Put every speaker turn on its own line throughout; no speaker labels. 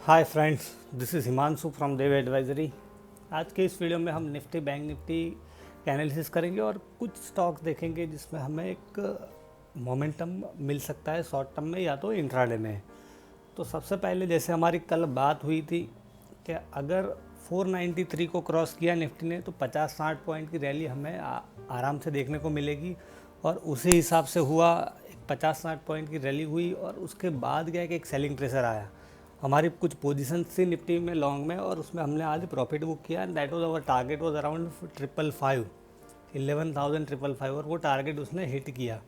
Hi friends, this is Himanshu from Dev advisory. आज के इस वीडियो में हम निफ्टी बैंक निफ्टी का एनालिसिस करेंगे और कुछ स्टॉक्स देखेंगे जिसमें हमें एक मोमेंटम मिल सकता है शॉर्ट टर्म में या तो इंट्राडे में। तो सबसे पहले जैसे हमारी कल बात हुई थी कि अगर 493 को क्रॉस किया निफ्टी ने तो 50-60 पॉइंट की रैली हमें आराम से देखने को मिलेगी और उसी हिसाब से हुआ। 50-60 पॉइंट की रैली हुई और उसके बाद क्या कि एक सेलिंग प्रेशर आया। हमारी कुछ पोजीशन थी निफ्टी में लॉन्ग में और उसमें हमने आज प्रॉफिट बुक किया। That was our target was around 555 11,555 और वो टारगेट उसने हिट किया।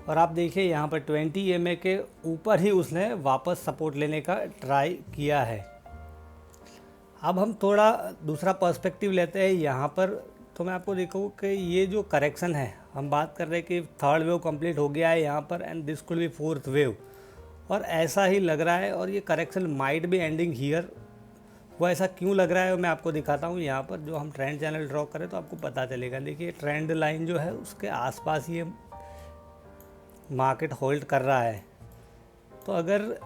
और आप देखिए यहाँ पर 20 EMA के ऊपर ही उसने वापस सपोर्ट लेने का ट्राई किया है। अब हम थोड़ा दूसरा पर्सपेक्टिव लेते हैं यहाँ पर। तो मैं आपको देखूँ कि ये जो करेक्शन है, हम बात कर रहे हैं कि थर्ड वेव कंप्लीट हो गया है यहाँ पर and this could be fourth wave, और ऐसा ही लग रहा है। और ये correction might be ending here. वो ऐसा क्यों लग रहा है मैं आपको दिखाता हूँ। यहाँ पर जो हम ट्रेंड चैनल ड्रॉ करें तो आपको पता चलेगा। देखिए ट्रेंड लाइन जो है उसके आसपास ये मार्केट होल्ड कर रहा है। तो अगर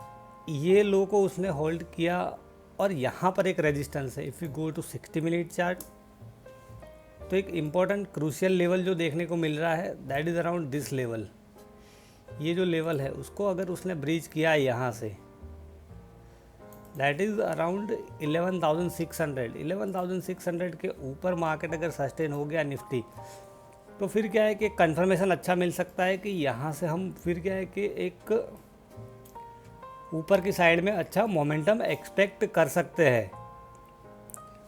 ये लो को उसने होल्ड किया और यहाँ पर एक रेजिस्टेंस है, if you go to 60 minute chart, तो एक इम्पॉर्टेंट क्रूशियल लेवल जो देखने को मिल रहा है that is around this level. ये जो लेवल है उसको अगर उसने ब्रीच किया यहाँ से, दैट इज़ अराउंड 11,600 के ऊपर मार्केट अगर सस्टेन हो गया निफ्टी, तो फिर क्या है कि कंफर्मेशन अच्छा मिल सकता है कि यहाँ से हम फिर क्या है कि एक ऊपर की साइड में अच्छा मोमेंटम एक्सपेक्ट कर सकते हैं।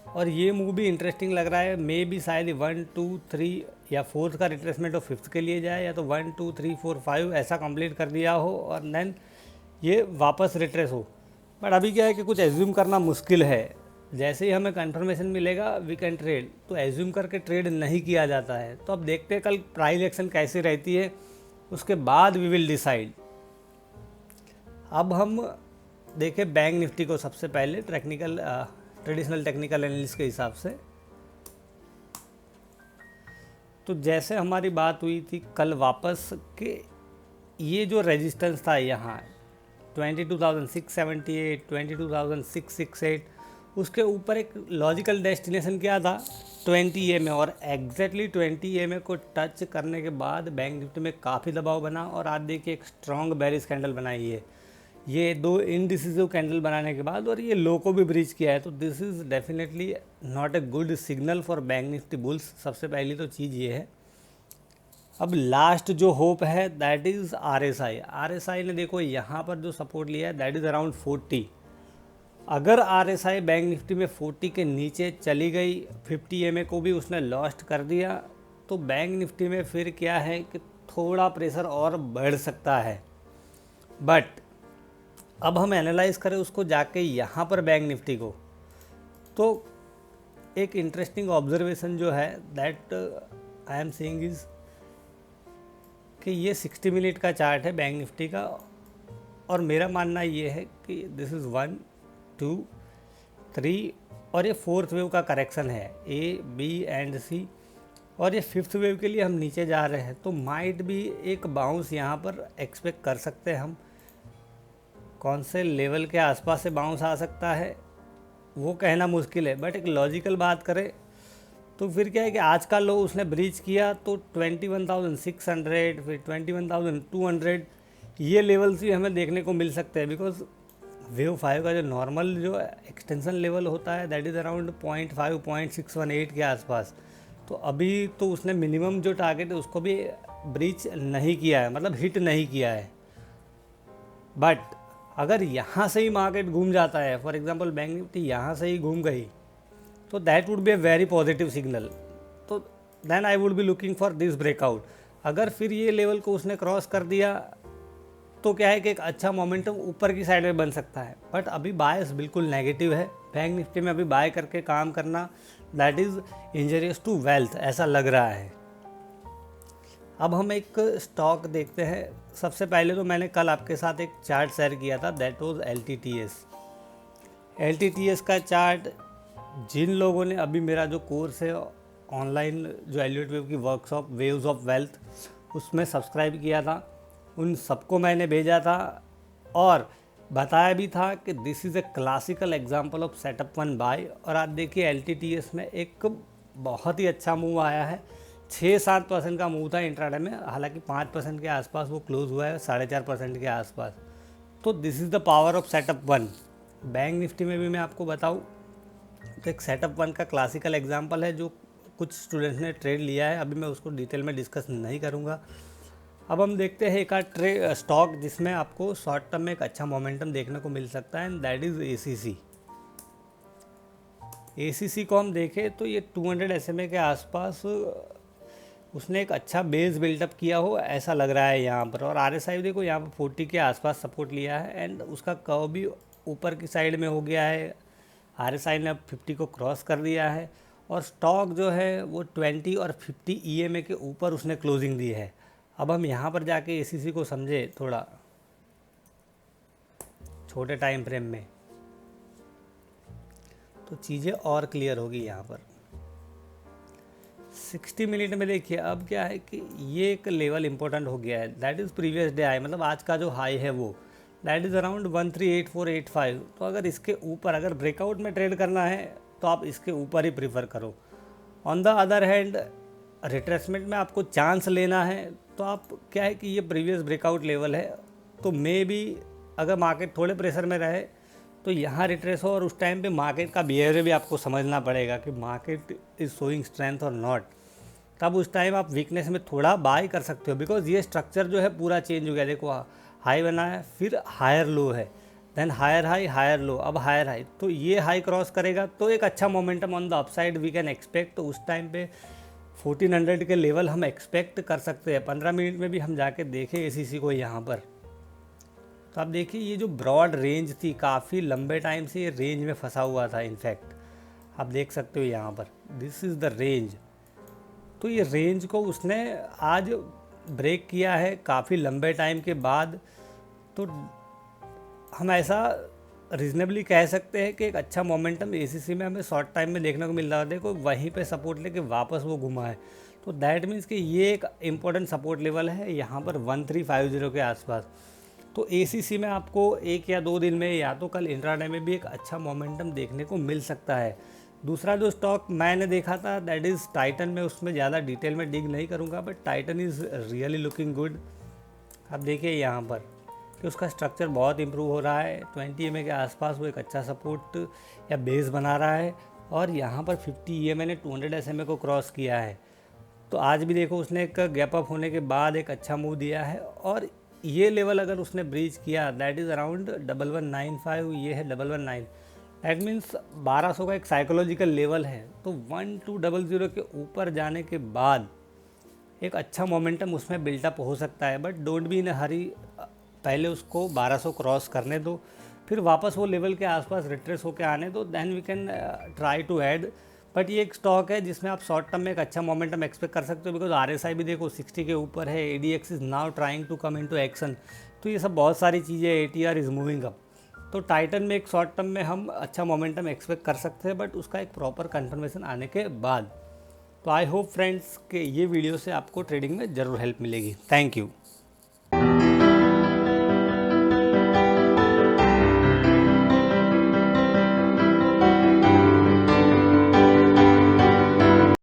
और ये मूव भी इंटरेस्टिंग लग रहा है। मे भी शायद 1 2 3 या फोर्थ का रिट्रेसमेंट और फिफ्थ के लिए जाए, या तो 1 2 3 4 5 ऐसा कंप्लीट कर दिया हो और देन ये वापस रिट्रेस हो। बट अभी क्या है कि कुछ एज्यूम करना मुश्किल है। जैसे ही हमें कंफर्मेशन मिलेगा वी कैन ट्रेड, तो एज्यूम करके ट्रेड नहीं किया जाता है। तो अब देखते हैं कल प्राइस एक्शन कैसी रहती है, उसके बाद वी विल डिसाइड। अब हम देखें बैंक निफ्टी को सबसे पहले ट्रेडिशनल टेक्निकल एनालिसिस के हिसाब से। तो जैसे हमारी बात हुई थी कल वापस के, ये जो रेजिस्टेंस था यहाँ 22,678 22,668, उसके ऊपर एक लॉजिकल डेस्टिनेशन क्या था 20 EMA, और एग्जैक्टली 20 EMA को टच करने के बाद बैंक निफ्टी में काफ़ी दबाव बना और आज देखिए एक स्ट्रॉन्ग बेरिश कैंडल बनाई है। ये दो इनडिसिसिव कैंडल बनाने के बाद और ये लो को भी ब्रीच किया है। तो this is definitely not a good signal for bank Nifty bulls. सबसे पहली तो चीज़ ये है। अब लास्ट जो होप है दैट इज़ RSI ने देखो यहाँ पर जो सपोर्ट लिया है दैट इज़ अराउंड 40। अगर RSI बैंक निफ्टी में 40 के नीचे चली गई, 50 EMA को भी उसने लॉस्ट कर दिया, तो बैंक निफ्टी में फिर क्या है कि थोड़ा प्रेशर और बढ़ सकता है। बट अब हम एनालाइज करें उसको जाके यहाँ पर बैंक निफ्टी को, तो एक इंटरेस्टिंग ऑब्जर्वेशन जो है that I am seeing is कि ये 60 मिनट का चार्ट है बैंक निफ्टी का, और मेरा मानना ये है कि दिस इज़ 1 2 3 और ये फोर्थ वेव का करेक्शन है A B एंड C, और ये फिफ्थ वेव के लिए हम नीचे जा रहे हैं। तो माइट भी एक बाउंस यहाँ पर एक्सपेक्ट कर सकते हैं हम। कौन से लेवल के आसपास से बाउंस आ सकता है वो कहना मुश्किल है, बट एक लॉजिकल बात करें तो फिर क्या है कि आज का लो उसने ब्रीच किया तो 21,600 फिर 21,200 ये लेवल्स भी हमें देखने को मिल सकते हैं। बिकॉज वेव 5 का जो नॉर्मल जो एक्सटेंशन लेवल होता है दैट इज़ अराउंड 0.618 के आसपास। तो अभी तो उसने मिनिमम जो टारगेट है उसको भी ब्रीच नहीं किया है, मतलब हिट नहीं किया है। बट अगर यहाँ से ही मार्केट घूम जाता है, फॉर एग्जांपल बैंक निफ्टी यहाँ से ही घूम गई, तो that would be a very positive signal. तो then I would be looking for this breakout. अगर फिर ये लेवल को उसने क्रॉस कर दिया तो क्या है कि एक अच्छा मोमेंटम ऊपर की साइड में बन सकता है। बट अभी बायस बिल्कुल नेगेटिव है बैंक निफ्टी में। अभी बाय करके काम करना that is injurious to wealth ऐसा लग रहा है। अब हम एक स्टॉक देखते हैं। सबसे पहले तो मैंने कल आपके साथ एक चार्ट शेयर किया था दैट वाज LTTS का चार्ट। जिन लोगों ने अभी मेरा जो कोर्स है ऑनलाइन जो एलियट वेव की वर्कशॉप वेव्स ऑफ वेल्थ उसमें सब्सक्राइब किया था, उन सबको मैंने भेजा था। और बताया भी था कि this is a classical example of setup one by. और आप देखिए LTTS में एक बहुत ही अच्छा मूव आया है, 6-7% का मूव था इंट्राडे में, हालांकि 5% के आसपास वो क्लोज हुआ है, 4.5% के आसपास। तो this is the power of setup one. Bank Nifty में भी मैं आपको बताऊँ तो एक सेटअप वन का क्लासिकल एग्जाम्पल है जो कुछ स्टूडेंट्स ने ट्रेड लिया है, अभी मैं उसको डिटेल में डिस्कस नहीं करूँगा। अब हम देखते हैं एक आध स्टॉक जिसमें आपको शॉर्ट टर्म में एक अच्छा मोमेंटम देखने को मिल सकता है, and that is ACC। ACC को हम देखें तो ये 200 SMA के आसपास उसने एक अच्छा बेस बिल्डअप किया हो ऐसा लग रहा है यहाँ पर। और RSI देखो यहाँ पर 40 के आसपास सपोर्ट लिया है, एंड उसका कर्व भी ऊपर की साइड में हो गया है। RSI ने अब 50 को क्रॉस कर दिया है, और स्टॉक जो है वो 20 और 50 EMA के ऊपर उसने क्लोजिंग दी है। अब हम यहाँ पर जाके ACC को समझे थोड़ा छोटे टाइम फ्रेम में, तो चीज़ें और क्लियर होगी। यहाँ पर 60 मिनट में देखिए अब क्या है कि ये एक लेवल इंपॉर्टेंट हो गया है, that is previous day high, मतलब आज का जो हाई है वो दैट इज़ अराउंड 138485। तो अगर इसके ऊपर अगर ब्रेकआउट में ट्रेड करना है तो आप इसके ऊपर ही प्रीफर करो। On the other hand retracement में आपको चांस लेना है तो आप क्या है कि ये प्रीवियस ब्रेकआउट लेवल है, तो मे भी अगर मार्केट थोड़े प्रेशर में रहे तो यहाँ रिट्रेस हो, और उस टाइम पे मार्केट का बिहेवियर भी आपको समझना पड़ेगा कि मार्केट इज़ शोइंग स्ट्रेंथ और नॉट। तब उस टाइम आप वीकनेस में थोड़ा बाय कर सकते हो, बिकॉज ये स्ट्रक्चर जो है पूरा चेंज हो गया। देखो हाई बना है, फिर हायर लो है, then higher high higher low, अब हायर हाई, तो ये हाई क्रॉस करेगा तो एक अच्छा momentum on the upside we can expect. तो उस टाइम पे 1400 के लेवल हम एक्सपेक्ट कर सकते हैं। 15 मिनट में भी हम जाके देखें ACC को यहाँ पर, तो आप देखिए ये जो ब्रॉड रेंज थी, काफ़ी लंबे टाइम से ये रेंज में फंसा हुआ था। इनफैक्ट आप देख सकते हो यहाँ पर दिस इज़ द रेंज। तो ये रेंज को उसने आज ब्रेक किया है काफ़ी लंबे टाइम के बाद। तो हम ऐसा रीजनेबली कह सकते हैं कि एक अच्छा मोमेंटम ACC में हमें शॉर्ट टाइम में देखने को मिल रहा है। देखो वहीं पे सपोर्ट लेके वापस वो घुमा है, तो दैट मीन्स कि ये एक इम्पोर्टेंट सपोर्ट लेवल है यहाँ पर 1350 के आसपास। तो ACC में आपको 1 या 2 दिन में या तो कल इंट्राडे में भी एक अच्छा मोमेंटम देखने को मिल सकता है। दूसरा जो स्टॉक मैंने देखा था दैट इज़ टाइटन में, उसमें ज़्यादा डिटेल में डिग नहीं करूँगा, but Titan is really looking good. आप देखिए यहाँ पर कि उसका स्ट्रक्चर बहुत इंप्रूव हो रहा है, 20 EMA के आसपास वो एक अच्छा सपोर्ट या बेस बना रहा है, और यहाँ पर 50 EMA ने 200 SMA को क्रॉस किया है। तो आज भी देखो उसने एक गैप अप होने के बाद एक अच्छा मूव दिया है, और ये लेवल अगर उसने ब्रीच किया दैट इज़ अराउंड 1195, ये है 1119, दैट मीन्स 1200 का एक साइकोलॉजिकल लेवल है। तो 1200 के ऊपर जाने के बाद एक अच्छा मोमेंटम उसमें बिल्टअप हो सकता है, बट डोंट बी इन हरी, पहले उसको 1200 क्रॉस करने दो, फिर वापस वो लेवल के आसपास रिट्रेस होकर आने दो, then we can try to add. But ये एक स्टॉक है जिसमें आप शॉर्ट टर्म में एक अच्छा मोमेंटम एक्सपेक्ट कर सकते हो, बिकॉज RSI भी देखो 60 के ऊपर है, ADX is now trying to come into action. तो ये सब बहुत सारी चीज़ें, ATR इज़ मूविंग अप। तो टाइटन में एक शॉर्ट टर्म में हम अच्छा मोमेंटम एक्सपेक्ट कर सकते हैं, बट उसका एक प्रॉपर कंफर्मेशन आने के बाद। तो आई होप फ्रेंड्स कि ये वीडियो से आपको ट्रेडिंग में ज़रूर हेल्प मिलेगी। Thank you.